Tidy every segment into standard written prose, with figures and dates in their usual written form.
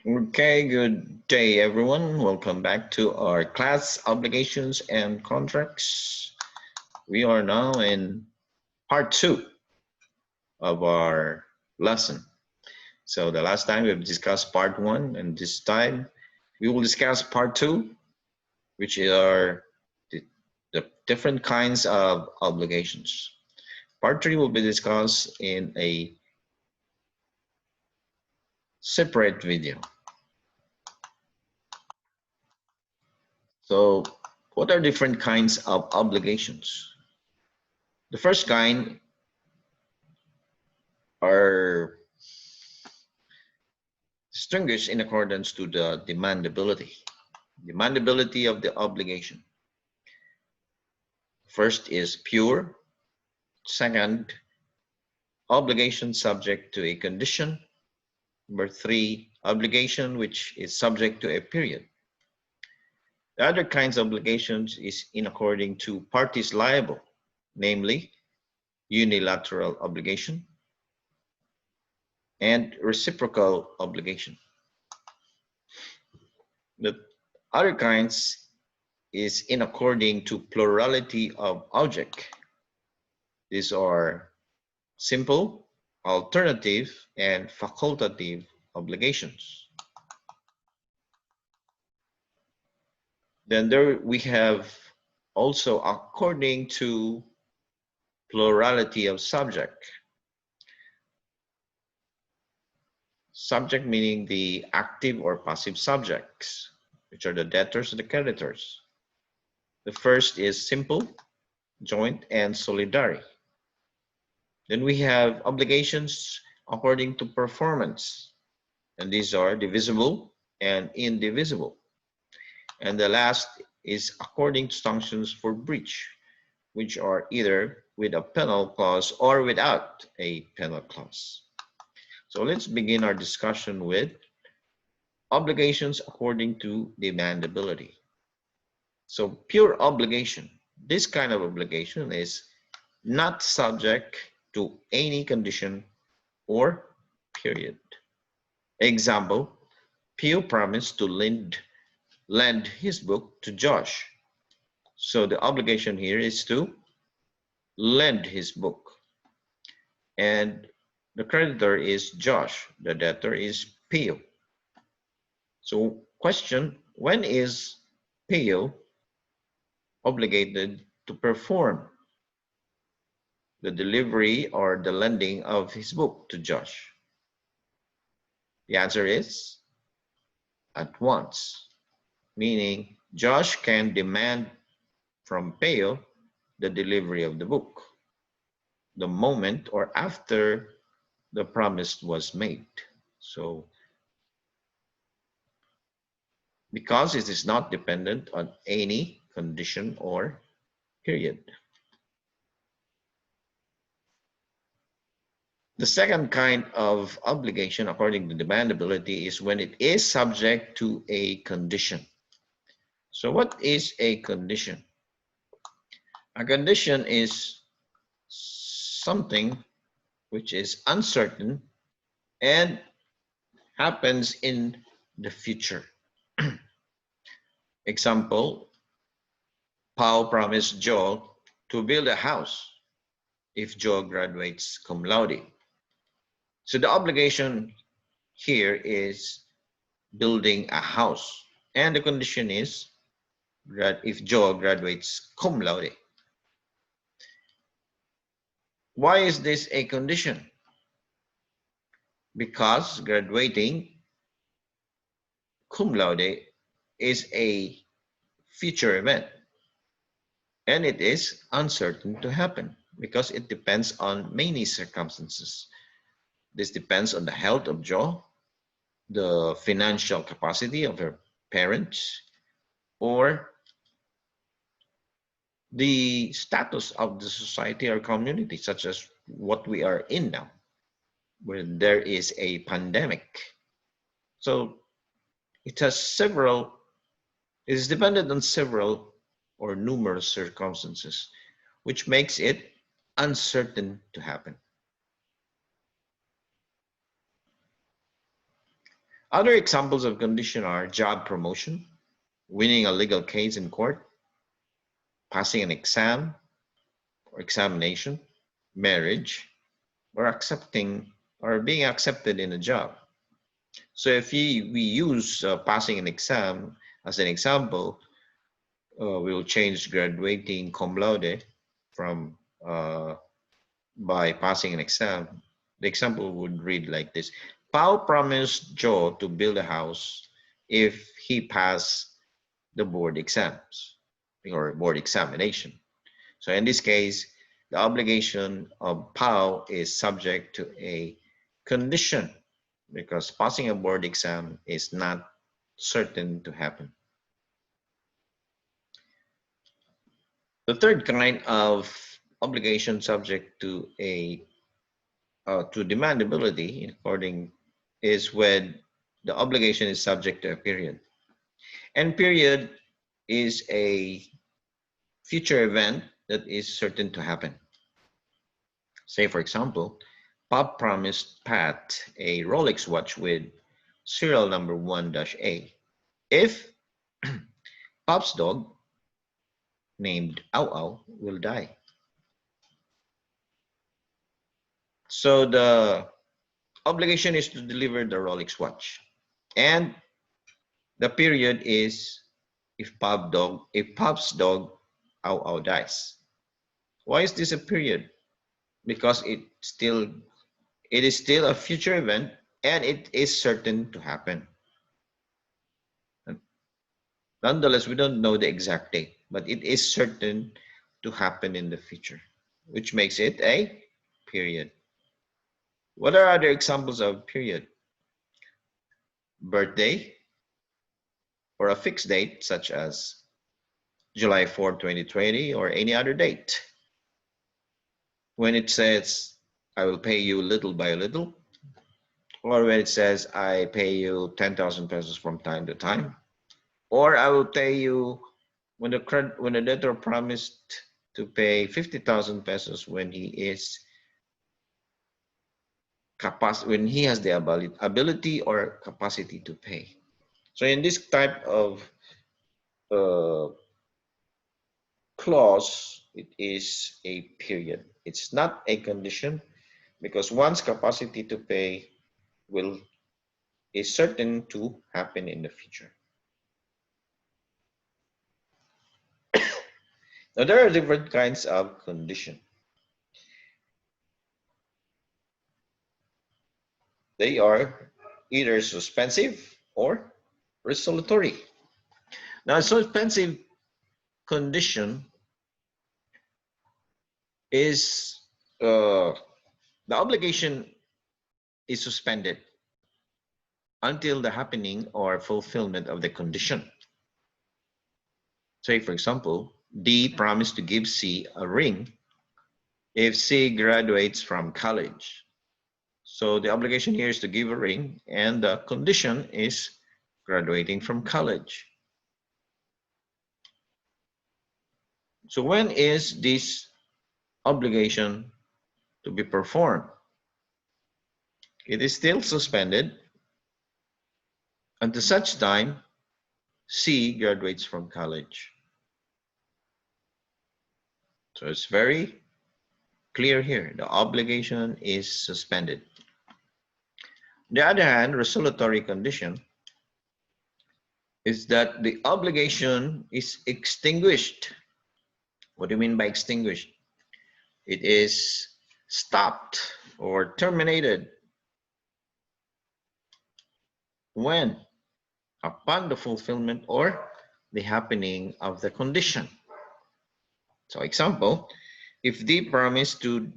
Okay, good day, everyone. Welcome back to our class obligations and contracts. We are now in part two of our lesson. So the last time we've discussed part one, and this time we will discuss part two, which are the different kinds of obligations. Part three will be discussed in a separate video. So what are different kinds of obligations? The first kind are distinguished in accordance to the demandability of the obligation. First is pure. Second, obligation subject to a condition. Number three, obligation which is subject to a period. The other kinds of obligations is in according to parties liable, namely unilateral obligation and reciprocal obligation. The other kinds is in according to plurality of object. These are simple, alternative, and facultative obligations. Then there we have also according to plurality of subject. Subject meaning the active or passive subjects, which are the debtors and the creditors. The first is simple, joint, and solidary. Then we have obligations according to performance, and these are divisible and indivisible. And the last is according to sanctions for breach, which are either with a penal clause or without a penal clause. So let's begin our discussion with obligations according to demandability. So pure obligation, this kind of obligation is not subject to any condition or period. Example, Pio promised to lend his book to Josh. So the obligation here is to lend his book. And the creditor is Josh, the debtor is Pio. So question, when is Pio obligated to perform the delivery or the lending of his book to Josh? The answer is at once, meaning Josh can demand from Pio the delivery of the book the moment or after the promise was made. So because it is not dependent on any condition or period. The second kind of obligation according to demandability is when it is subject to a condition. So what is a condition? A condition is something which is uncertain and happens in the future. Example, Paul promised Joel to build a house if Joel graduates cum laude. So the obligation here is building a house, and the condition is if Joel graduates cum laude. Why is this a condition? Because graduating cum laude is a future event, and it is uncertain to happen because it depends on many circumstances. This depends on the health of Joe, the financial capacity of her parents, or the status of the society or community, such as what we are in now, where there is a pandemic. So it is dependent on several or numerous circumstances, which makes it uncertain to happen. Other examples of condition are job promotion, winning a legal case in court, passing an exam or examination, marriage, or accepting or being accepted in a job. So if we use passing an exam as an example, we will change graduating cum laude from by passing an exam. The example would read like this. Pao promised Joe to build a house if he passed the board exams or board examination. So in this case, the obligation of Pao is subject to a condition because passing a board exam is not certain to happen. The third kind of obligation subject to a to demandability according is when the obligation is subject to a period. And period is a future event that is certain to happen. Say, for example, Bob promised Pat a Rolex watch with serial number 1-A. If Pop's dog, named Ow Ow, will die. So the obligation is to deliver the Rolex watch. And the period is if Pop's dog Ow Ow dies. Why is this a period? Because it is still a future event and it is certain to happen. Nonetheless, we don't know the exact date, but it is certain to happen in the future, which makes it a period. What are other examples of period? Birthday or a fixed date such as July 4, 2020 or any other date. When it says, I will pay you little by little, or when it says, I pay you 10,000 pesos from time to time, or I will pay you when the debtor promised to pay 50,000 pesos when he has the ability or capacity to pay. So in this type of clause, it is a period. It's not a condition because one's capacity to pay is certain to happen in the future. Now there are different kinds of condition. They are either suspensive or resolutory. Now, a suspensive condition is the obligation is suspended until the happening or fulfillment of the condition. Say, for example, D promised to give C a ring if C graduates from college. So the obligation here is to give a ring, and the condition is graduating from college. So when is this obligation to be performed? It is still suspended until such time C graduates from college. So it's very clear here. The obligation is suspended. On the other hand, resolutory condition is that the obligation is extinguished. What do you mean by extinguished? It is stopped or terminated when? Upon the fulfillment or the happening of the condition. So example, if D promised to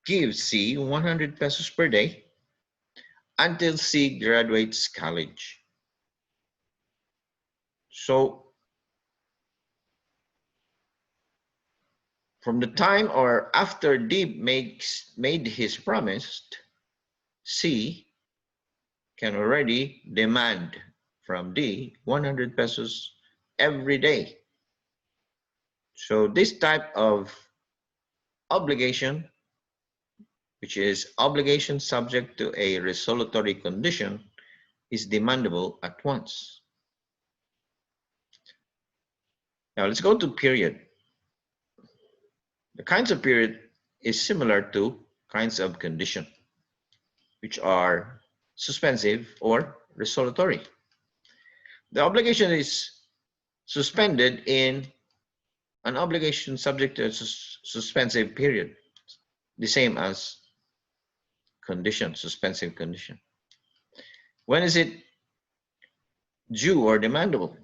give C 100 pesos per day until C graduates college. So from the time or after D made his promise, C can already demand from D 100 pesos every day. So this type of obligation, which is obligation subject to a resolutory condition, is demandable at once. Now let's go to period. The kinds of period is similar to kinds of condition, which are suspensive or resolutory. The obligation is suspended in an obligation subject to a suspensive period, the same as condition, suspensive condition. When is it due or demandable?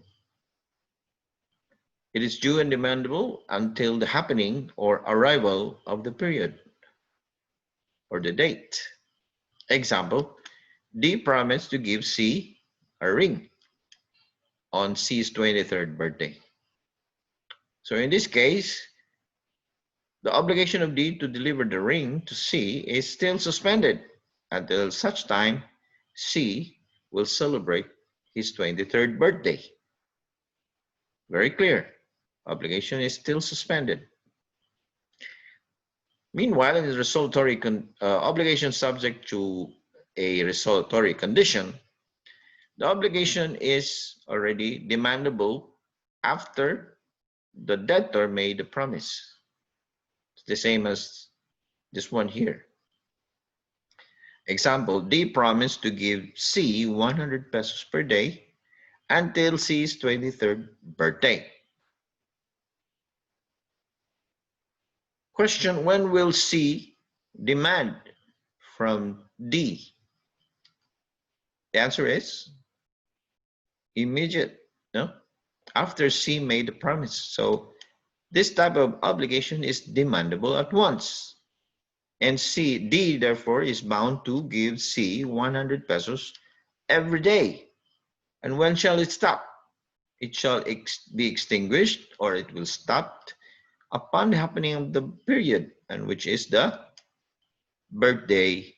It is due and demandable until the happening or arrival of the period or the date. Example, D promised to give C a ring on C's 23rd birthday. So in this case, the obligation of D to deliver the ring to C is still suspended until such time C will celebrate his 23rd birthday. Very clear. Obligation is still suspended. Meanwhile, in the resolutory obligation subject to a resolutory condition, the obligation is already demandable after the debtor made the promise. It's the same as this one here. Example, D promised to give C 100 pesos per day until C's 23rd birthday. Question, when will C demand from D? The answer is immediate, no? After C made the promise. So this type of obligation is demandable at once. And D therefore is bound to give C 100 pesos every day. And when shall it stop? It shall be extinguished, or it will stop upon the happening of the period, and which is the birthday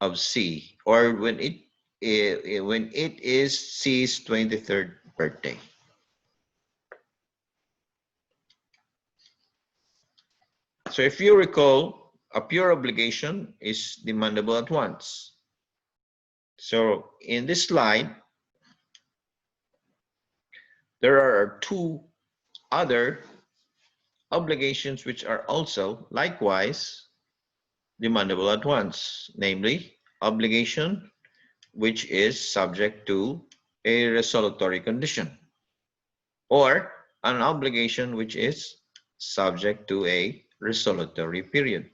of C, or when it is C's 23rd birthday. So if you recall, a pure obligation is demandable at once. So in this slide, there are two other obligations which are also likewise demandable at once, namely obligation which is subject to a resolutory condition, or an obligation which is subject to a resolutory period.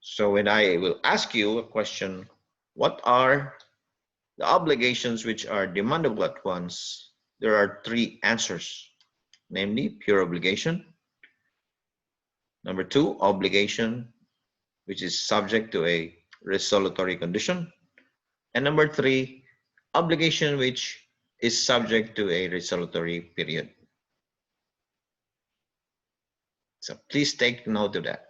So when I will ask you a question, what are the obligations which are demandable at once? There are three answers, namely pure obligation. Number two, obligation which is subject to a resolutory condition. And number three, obligation which is subject to a resolutory period. So please take note of that.